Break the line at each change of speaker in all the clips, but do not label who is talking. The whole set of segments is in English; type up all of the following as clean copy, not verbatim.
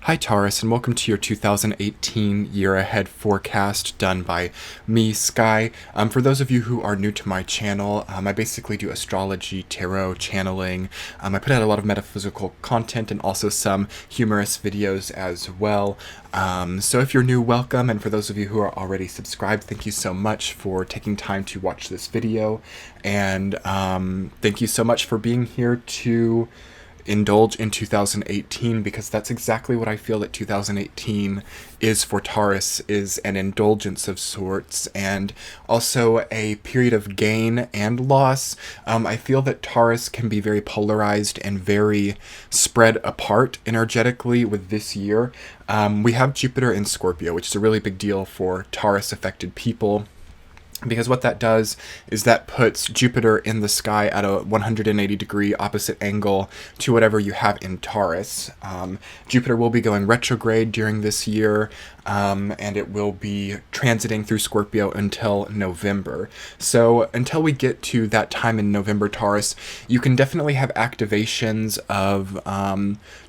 Hi Taurus, and welcome to your 2018 year ahead forecast done by me, Sky. For those of you who are new to my channel, I basically do astrology, tarot, channeling. I put out a lot of metaphysical content and also some humorous videos as well. So if you're new, welcome, and for those of you who are already subscribed, thank you so much for taking time to watch this video, and thank you so much for being here to indulge in 2018, because that's exactly what I feel that 2018 is for Taurus, is an indulgence of sorts, and also a period of gain and loss. I feel that Taurus can be very polarized and very spread apart energetically with this year. We have Jupiter in Scorpio, which is a really big deal for Taurus affected people, because what that does is that puts Jupiter in the sky at a 180 degree opposite angle to whatever you have in Taurus. Jupiter will be going retrograde during this year, and it will be transiting through Scorpio until November. So until we get to that time in November, Taurus, you can definitely have activations of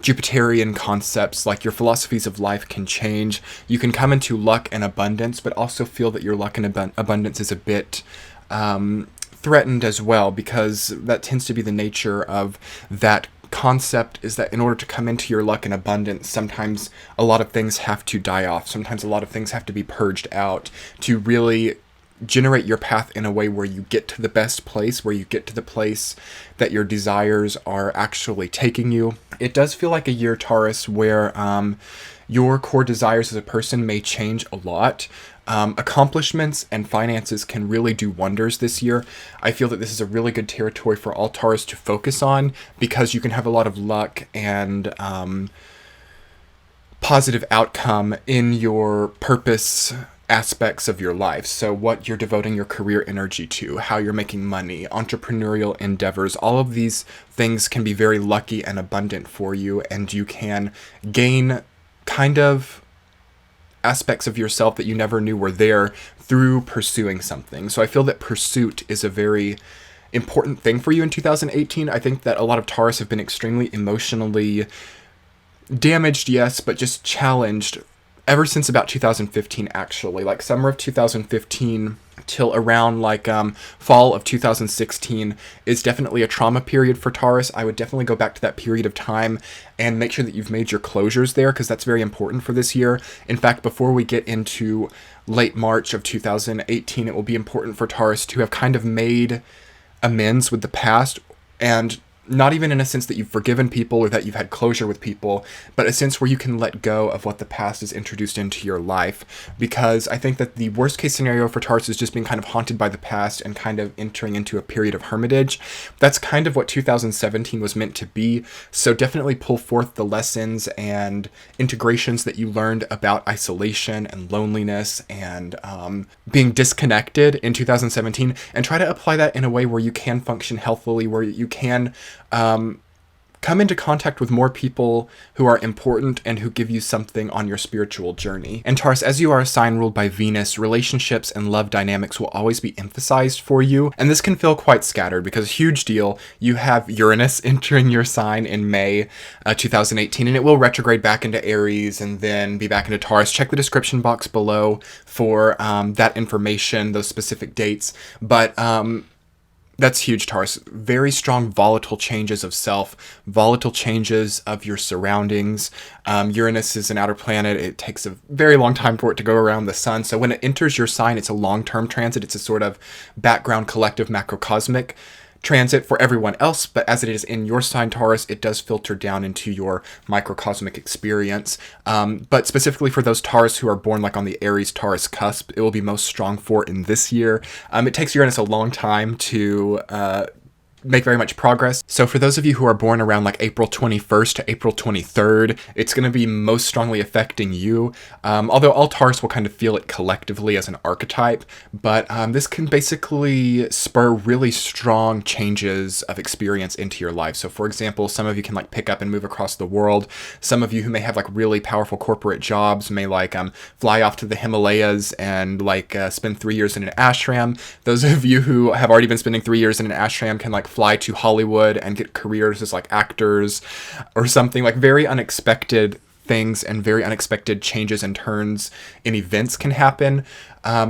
Jupiterian concepts, like your philosophies of life can change. You can come into luck and abundance, but also feel that your luck and abundance is a bit threatened as well, because that tends to be the nature of that concept, is that in order to come into your luck and abundance, sometimes a lot of things have to die off. Sometimes a lot of things have to be purged out to really generate your path in a way where you get to the best place, where you get to the place that your desires are actually taking you. It does feel like a year, Taurus, where your core desires as a person may change a lot. Accomplishments and finances can really do wonders this year. I feel that this is a really good territory for all Taurus to focus on, because you can have a lot of luck and positive outcome in your purpose aspects of your life. So what you're devoting your career energy to, how you're making money, entrepreneurial endeavors, all of these things can be very lucky and abundant for you, and you can gain kind of aspects of yourself that you never knew were there through pursuing something. So I feel that pursuit is a very important thing for you in 2018. I think that a lot of Taurus have been extremely emotionally damaged, yes, but just challenged ever since about 2015, actually. Like summer of 2015 till around fall of 2016 is definitely a trauma period for Taurus. I would definitely go back to that period of time and make sure that you've made your closures there, because that's very important for this year. In fact, before we get into late March of 2018, it will be important for Taurus to have kind of made amends with the past, and not even in a sense that you've forgiven people or that you've had closure with people, but a sense where you can let go of what the past has introduced into your life. Because I think that the worst case scenario for Taurus is just being kind of haunted by the past and kind of entering into a period of hermitage. That's kind of what 2017 was meant to be. So definitely pull forth the lessons and integrations that you learned about isolation and loneliness and being disconnected in 2017, and try to apply that in a way where you can function healthily, where you can come into contact with more people who are important and who give you something on your spiritual journey. And Taurus, as you are a sign ruled by Venus, relationships and love dynamics will always be emphasized for you. And this can feel quite scattered, because huge deal, you have Uranus entering your sign in May 2018, and it will retrograde back into Aries and then be back into Taurus. Check the description box below for that information, those specific dates. But that's huge, Taurus. Very strong volatile changes of self, volatile changes of your surroundings. Uranus is an outer planet. It takes a very long time for it to go around the sun. So when it enters your sign, it's a long-term transit. It's a sort of background collective macrocosmic transit for everyone else, but as it is in your sign, Taurus, it does filter down into your microcosmic experience. But specifically for those Taurus who are born like on the Aries-Taurus cusp, it will be most strong for in this year. It takes Uranus a long time to make very much progress. So for those of you who are born around like April 21st to April 23rd, it's going to be most strongly affecting you. Although all Taurus will kind of feel it collectively as an archetype, but this can basically spur really strong changes of experience into your life. So for example, some of you can like pick up and move across the world. Some of you who may have like really powerful corporate jobs may like fly off to the Himalayas and spend 3 years in an ashram. Those of you who have already been spending 3 years in an ashram can like fly to Hollywood and get careers as like actors or something. Like very unexpected things and very unexpected changes and turns in events can happen.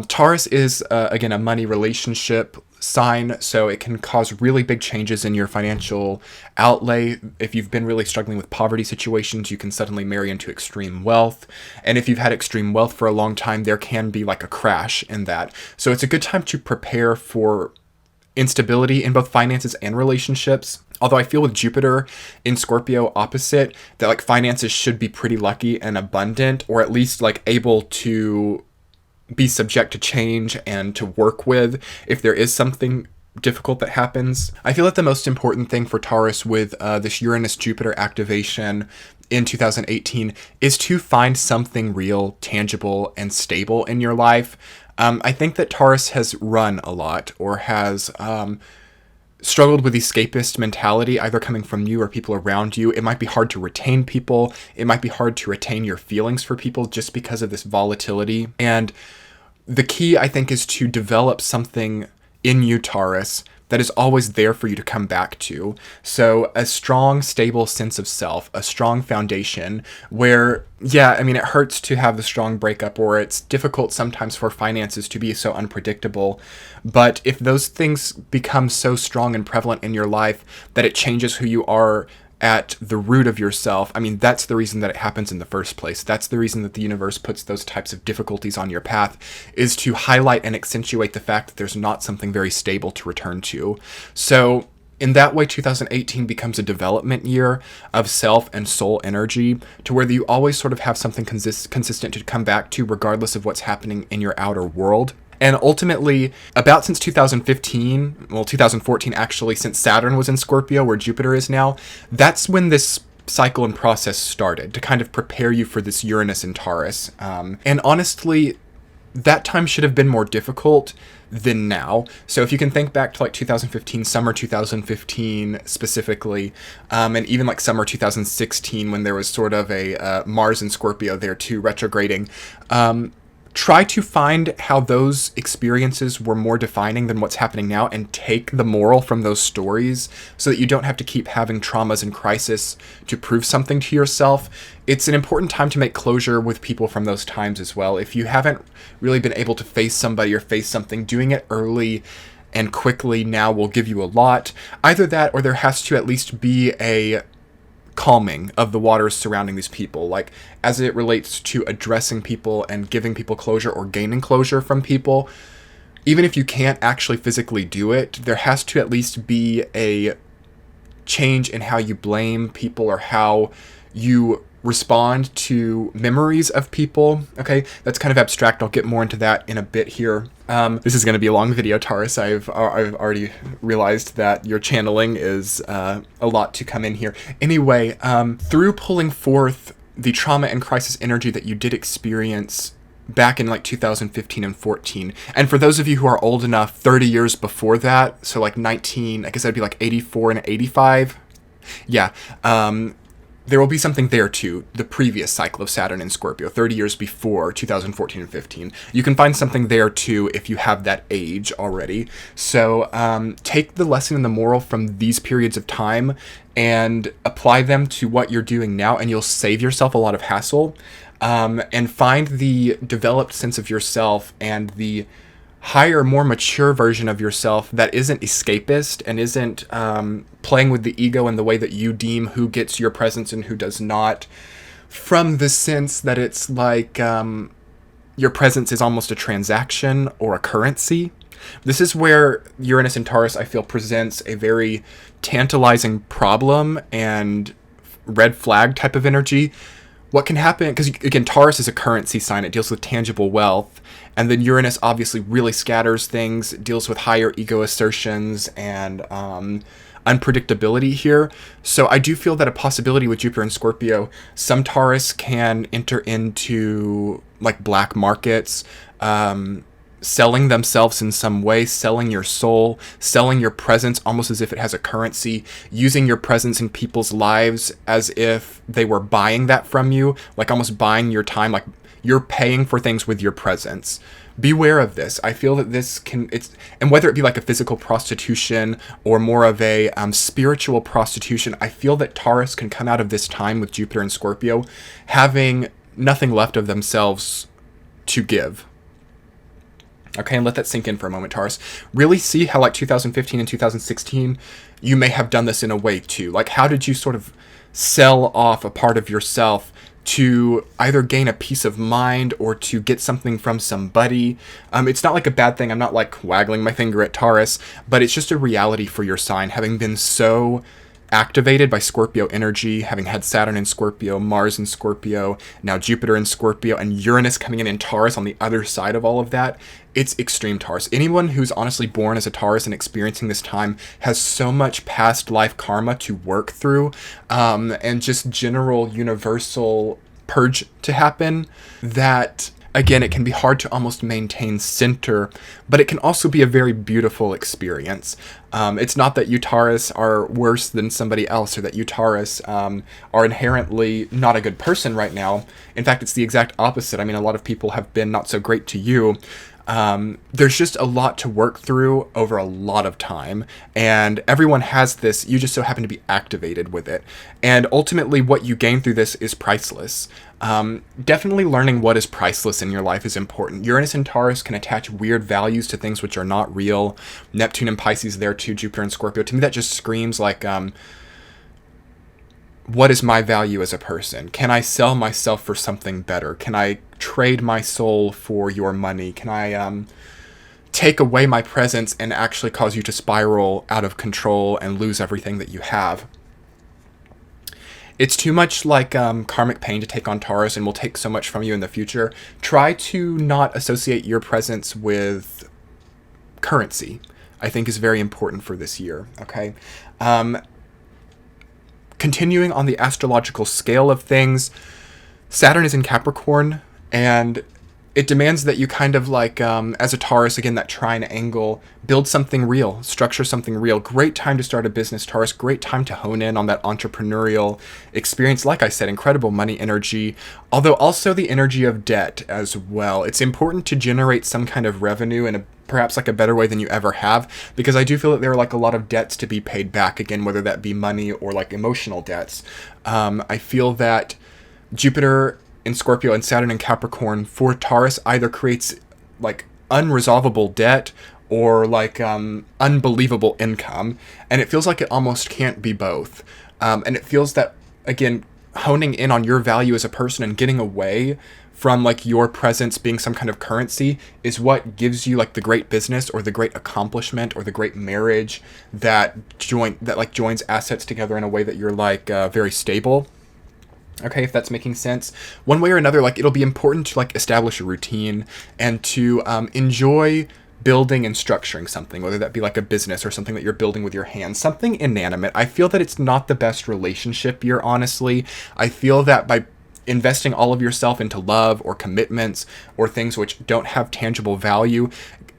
Taurus is, again, a money relationship sign, so it can cause really big changes in your financial outlay. If you've been really struggling with poverty situations, you can suddenly marry into extreme wealth. And if you've had extreme wealth for a long time, there can be like a crash in that. So it's a good time to prepare for instability in both finances and relationships. Although I feel with Jupiter in Scorpio opposite, that like finances should be pretty lucky and abundant, or at least like able to be subject to change and to work with if there is something difficult that happens. I feel that the most important thing for Taurus with this Uranus-Jupiter activation in 2018 is to find something real, tangible, and stable in your life. I think that Taurus has run a lot or has struggled with escapist mentality, either coming from you or people around you. It might be hard to retain people. It might be hard to retain your feelings for people just because of this volatility. And the key, I think, is to develop something in you, Taurus, that is always there for you to come back to. So a strong, stable sense of self, a strong foundation where, yeah, I mean, it hurts to have the strong breakup, or it's difficult sometimes for finances to be so unpredictable. But if those things become so strong and prevalent in your life that it changes who you are at the root of yourself, I mean, that's the reason that it happens in the first place. That's the reason that the universe puts those types of difficulties on your path, is to highlight and accentuate the fact that there's not something very stable to return to. So in that way, 2018 becomes a development year of self and soul energy, to where you always sort of have something consistent to come back to regardless of what's happening in your outer world. And ultimately, about since 2015, well, 2014 actually, since Saturn was in Scorpio, where Jupiter is now, that's when this cycle and process started to kind of prepare you for this Uranus in Taurus. And honestly, that time should have been more difficult than now. So if you can think back to like 2015, summer 2015 specifically, and even like summer 2016, when there was sort of a Mars in Scorpio there too, retrograding, try to find how those experiences were more defining than what's happening now, and take the moral from those stories so that you don't have to keep having traumas and crisis to prove something to yourself. It's an important time to make closure with people from those times as well. If you haven't really been able to face somebody or face something, doing it early and quickly now will give you a lot. Either that, or there has to at least be a calming of the waters surrounding these people, like as it relates to addressing people and giving people closure or gaining closure from people. Even if you can't actually physically do it, there has to at least be a change in how you blame people or how you respond to memories of people. Okay, that's kind of abstract. I'll get more into that in a bit here. This is going to be a long video, Taurus. I've already realized that your channeling is a lot to come in here. Anyway, through pulling forth the trauma and crisis energy that you did experience back in like 2015 and 14, and for those of you who are old enough, 30 years before that, so like 19, I guess that'd be like 84 and 85. Yeah, there will be something there too, the previous cycle of Saturn in Scorpio, 30 years before 2014 and 15. You can find something there too if you have that age already. So take the lesson and the moral from these periods of time and apply them to what you're doing now, and you'll save yourself a lot of hassle. And find the developed sense of yourself and the higher, more mature version of yourself that isn't escapist and isn't playing with the ego in the way that you deem who gets your presence and who does not, from the sense that it's like your presence is almost a transaction or a currency. This is where Uranus and Taurus, I feel, presents a very tantalizing problem and red flag type of energy. What can happen, because again, Taurus is a currency sign, it deals with tangible wealth, and then Uranus obviously really scatters things, deals with higher ego assertions and unpredictability here. So I do feel that a possibility with Jupiter and Scorpio, some Taurus can enter into like black markets, selling themselves in some way, selling your soul, selling your presence almost as if it has a currency, using your presence in people's lives as if they were buying that from you, like almost buying your time, like you're paying for things with your presence. Beware of this. I feel that and whether it be like a physical prostitution or more of a spiritual prostitution, I feel that Taurus can come out of this time with Jupiter and Scorpio having nothing left of themselves to give. Okay, and let that sink in for a moment, Taurus. Really see how like 2015 and 2016, you may have done this in a way too. Like, how did you sort of sell off a part of yourself to either gain a peace of mind or to get something from somebody? It's not like a bad thing. I'm not like waggling my finger at Taurus, but it's just a reality for your sign, having been so activated by Scorpio energy, having had Saturn in Scorpio, Mars in Scorpio, now Jupiter in Scorpio, and Uranus coming in Taurus on the other side of all of that. It's extreme Taurus. Anyone who's honestly born as a Taurus and experiencing this time has so much past life karma to work through, and just general universal purge to happen, that again, it can be hard to almost maintain center, but it can also be a very beautiful experience. It's not that you Taurus are worse than somebody else, or that you Taurus are inherently not a good person right now. In fact, it's the exact opposite. I mean, a lot of people have been not so great to you. There's just a lot to work through over a lot of time, and everyone has this. You just so happen to be activated with it, and ultimately what you gain through this is priceless. Definitely learning what is priceless in your life is important. Uranus and Taurus can attach weird values to things which are not real. Neptune and Pisces there too, Jupiter and Scorpio. To me, that just screams like, what is my value as a person? Can I sell myself for something better? Can I trade my soul for your money? Can I take away my presence and actually cause you to spiral out of control and lose everything that you have? It's too much like karmic pain to take on Taurus, and will take so much from you in the future. Try to not associate your presence with currency, I think is very important for this year, okay? Continuing on the astrological scale of things, Saturn is in Capricorn, and it demands that you kind of like, as a Taurus, again, that trine angle, build something real, structure something real. Great time to start a business, Taurus. Great time to hone in on that entrepreneurial experience. Like I said, incredible money energy, although also the energy of debt as well. It's important to generate some kind of revenue in perhaps like a better way than you ever have, because I do feel that there are like a lot of debts to be paid back, again, whether that be money or like emotional debts. I feel that Jupiter in Scorpio and Saturn in Capricorn for Taurus either creates like unresolvable debt or like unbelievable income, and it feels like it almost can't be both. And it feels that, again, honing in on your value as a person and getting away from like your presence being some kind of currency is what gives you like the great business or the great accomplishment or the great marriage that joins assets together in a way that you're like very stable. Okay, if that's making sense. One way or another, like, it'll be important to like establish a routine and to enjoy building and structuring something, whether that be like a business or something that you're building with your hands, something inanimate. I feel that it's not the best relationship year, honestly. I feel that by investing all of yourself into love or commitments or things which don't have tangible value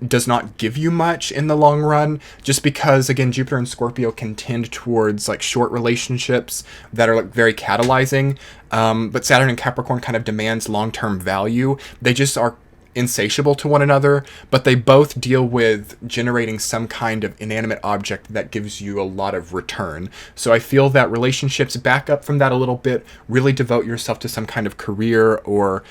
does not give you much in the long run, just because, again, Jupiter and Scorpio can tend towards like short relationships that are like very catalyzing, but Saturn and Capricorn kind of demands long-term value. They just are insatiable to one another, but they both deal with generating some kind of inanimate object that gives you a lot of return. So I feel that relationships back up from that a little bit, really devote yourself to some kind of career, or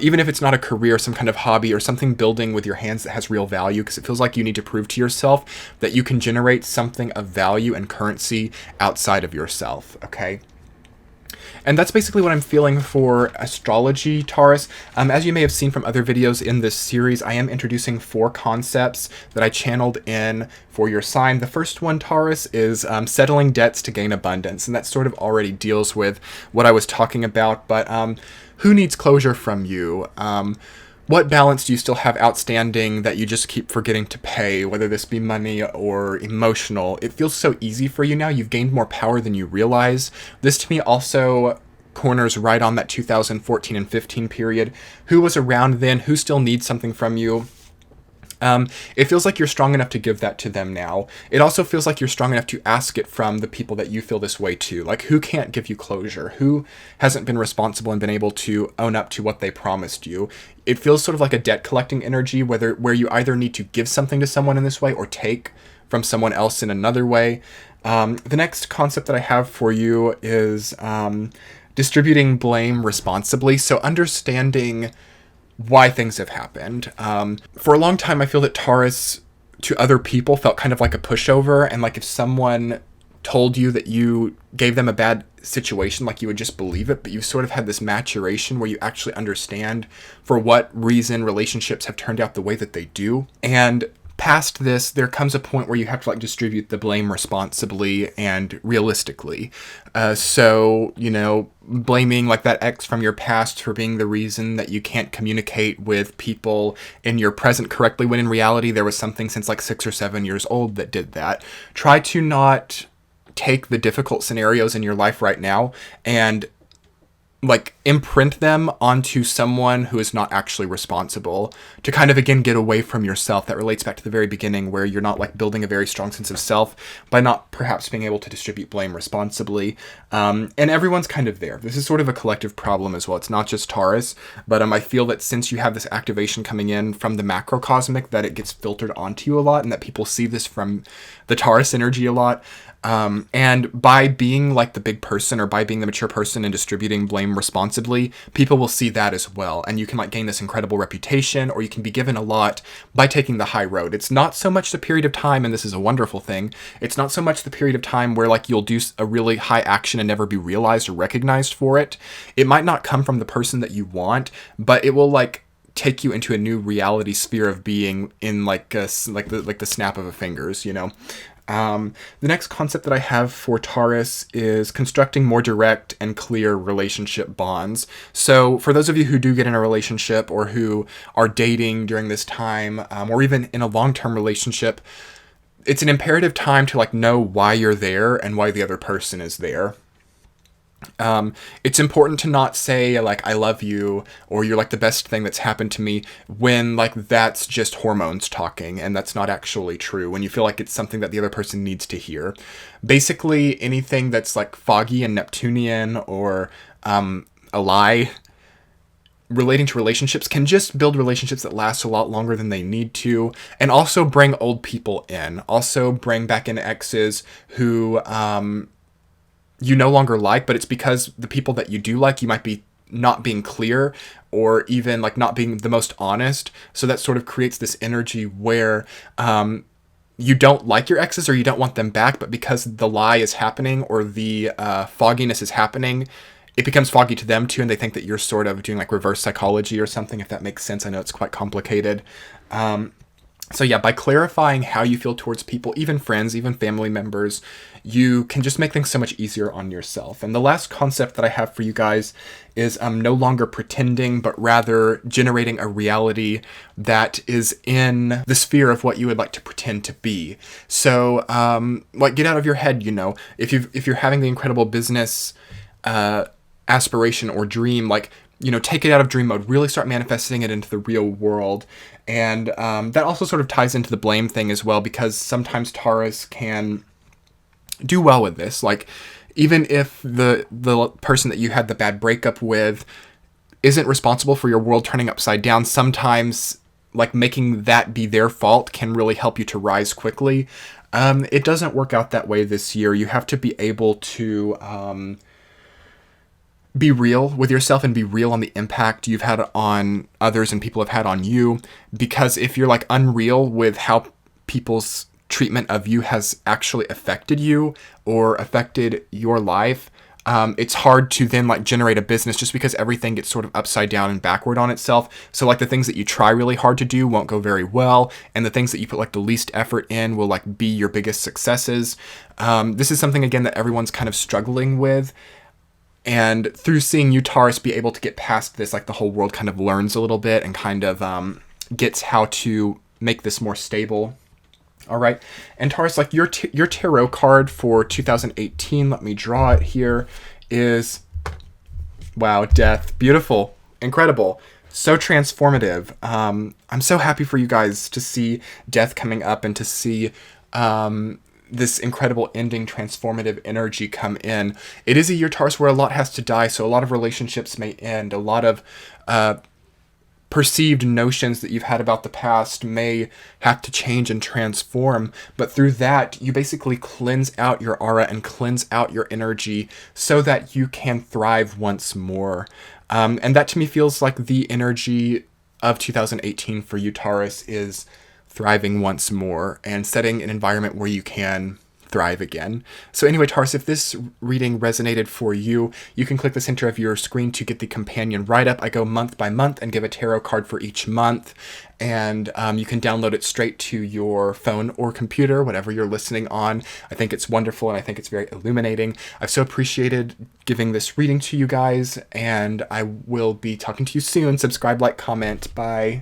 even if it's not a career, some kind of hobby or something building with your hands that has real value, because it feels like you need to prove to yourself that you can generate something of value and currency outside of yourself, okay? And that's basically what I'm feeling for astrology, Taurus. As you may have seen from other videos in this series, I am introducing 4 concepts that I channeled in for your sign. The first one, Taurus, is settling debts to gain abundance, and that sort of already deals with what I was talking about, but who needs closure from you? What balance do you still have outstanding that you just keep forgetting to pay, whether this be money or emotional? It feels so easy for you now. You've gained more power than you realize. This to me also corners right on that 2014 and 15 period. Who was around then? Who still needs something from you? It feels like you're strong enough to give that to them now. It also feels like you're strong enough to ask it from the people that you feel this way to. Like, who can't give you closure? Who hasn't been responsible and been able to own up to what they promised you? It feels sort of like a debt collecting energy, where you either need to give something to someone in this way or take from someone else in another way. The next concept that I have for you is distributing blame responsibly. So understanding why things have happened. For a long time, I feel that Taurus to other people felt kind of like a pushover, and like if someone told you that you gave them a bad situation, like you would just believe it, but you've sort of had this maturation where you actually understand for what reason relationships have turned out the way that they do. And past this, there comes a point where you have to like distribute the blame responsibly and realistically. So, blaming like that ex from your past for being the reason that you can't communicate with people in your present correctly, when in reality there was something since like 6 or 7 years old that did that. Try to not take the difficult scenarios in your life right now and like imprint them onto someone who is not actually responsible, to kind of again get away from yourself. That relates back to the very beginning, where you're not like building a very strong sense of self by not perhaps being able to distribute blame responsibly. And everyone's kind of there. This is sort of a collective problem as well. It's not just Taurus, but I feel that since you have this activation coming in from the macrocosmic, that it gets filtered onto you a lot, and that people see this from the Taurus energy a lot. And by being like the big person, or by being the mature person and distributing blame responsibly, people will see that as well. And you can like gain this incredible reputation, or you can be given a lot by taking the high road. It's not so much the period of time, and this is a wonderful thing, it's not so much the period of time where like you'll do a really high action and never be realized or recognized for it. It might not come from the person that you want, but it will like take you into a new reality sphere of being in like the snap of a fingers, The next concept that I have for Taurus is constructing more direct and clear relationship bonds. So for those of you who do get in a relationship, or who are dating during this time, or even in a long-term relationship, it's an imperative time to like know why you're there and why the other person is there. It's important to not say like I love you, or you're like the best thing that's happened to me, when like that's just hormones talking and that's not actually true, when you feel like it's something that the other person needs to hear. Basically anything that's like foggy and Neptunian, or a lie relating to relationships, can just build relationships that last a lot longer than they need to, and also bring old people in, also bring back in exes who you no longer like, but it's because the people that you do like, you might be not being clear, or even like not being the most honest. So that sort of creates this energy where you don't like your exes, or you don't want them back, but because the lie is happening, or the fogginess is happening, it becomes foggy to them too, and they think that you're sort of doing like reverse psychology or something, if that makes sense. I know it's quite complicated. So yeah, by clarifying how you feel towards people, even friends, even family members, you can just make things so much easier on yourself. And the last concept that I have for you guys is no longer pretending, but rather generating a reality that is in the sphere of what you would like to pretend to be. So like get out of your head, if you're having the incredible business aspiration or dream, like, take it out of dream mode, really start manifesting it into the real world. And that also sort of ties into the blame thing as well, because sometimes Taurus can do well with this. Like, even if the person that you had the bad breakup with isn't responsible for your world turning upside down, sometimes like making that be their fault can really help you to rise quickly. It doesn't work out that way this year. You have to be able to be real with yourself, and be real on the impact you've had on others and people have had on you. Because if you're like unreal with how people's treatment of you has actually affected you or affected your life, it's hard to then like generate a business, just because everything gets sort of upside down and backward on itself. So like the things that you try really hard to do won't go very well, and the things that you put like the least effort in will like be your biggest successes. This is something again that everyone's kind of struggling with. And through seeing you, Taurus, be able to get past this, like the whole world kind of learns a little bit and kind of gets how to make this more stable. All right. And Taurus, like your tarot card for 2018, let me draw it here, is, wow, Death. Beautiful. Incredible. So transformative. I'm so happy for you guys to see death coming up and to see this incredible ending transformative energy come in. It is a year, Taurus, where a lot has to die, so a lot of relationships may end. A lot of perceived notions that you've had about the past may have to change and transform, but through that you basically cleanse out your aura and cleanse out your energy so that you can thrive once more. And that to me feels like the energy of 2018 for you, Taurus, is thriving once more and setting an environment where you can thrive again. So anyway, Taurus, if this reading resonated for you, you can click the center of your screen to get the companion write-up. I go month by month and give a tarot card for each month, and you can download it straight to your phone or computer, whatever you're listening on. I think it's wonderful, and I think it's very illuminating. I've so appreciated giving this reading to you guys, and I will be talking to you soon. Subscribe, like, comment. Bye.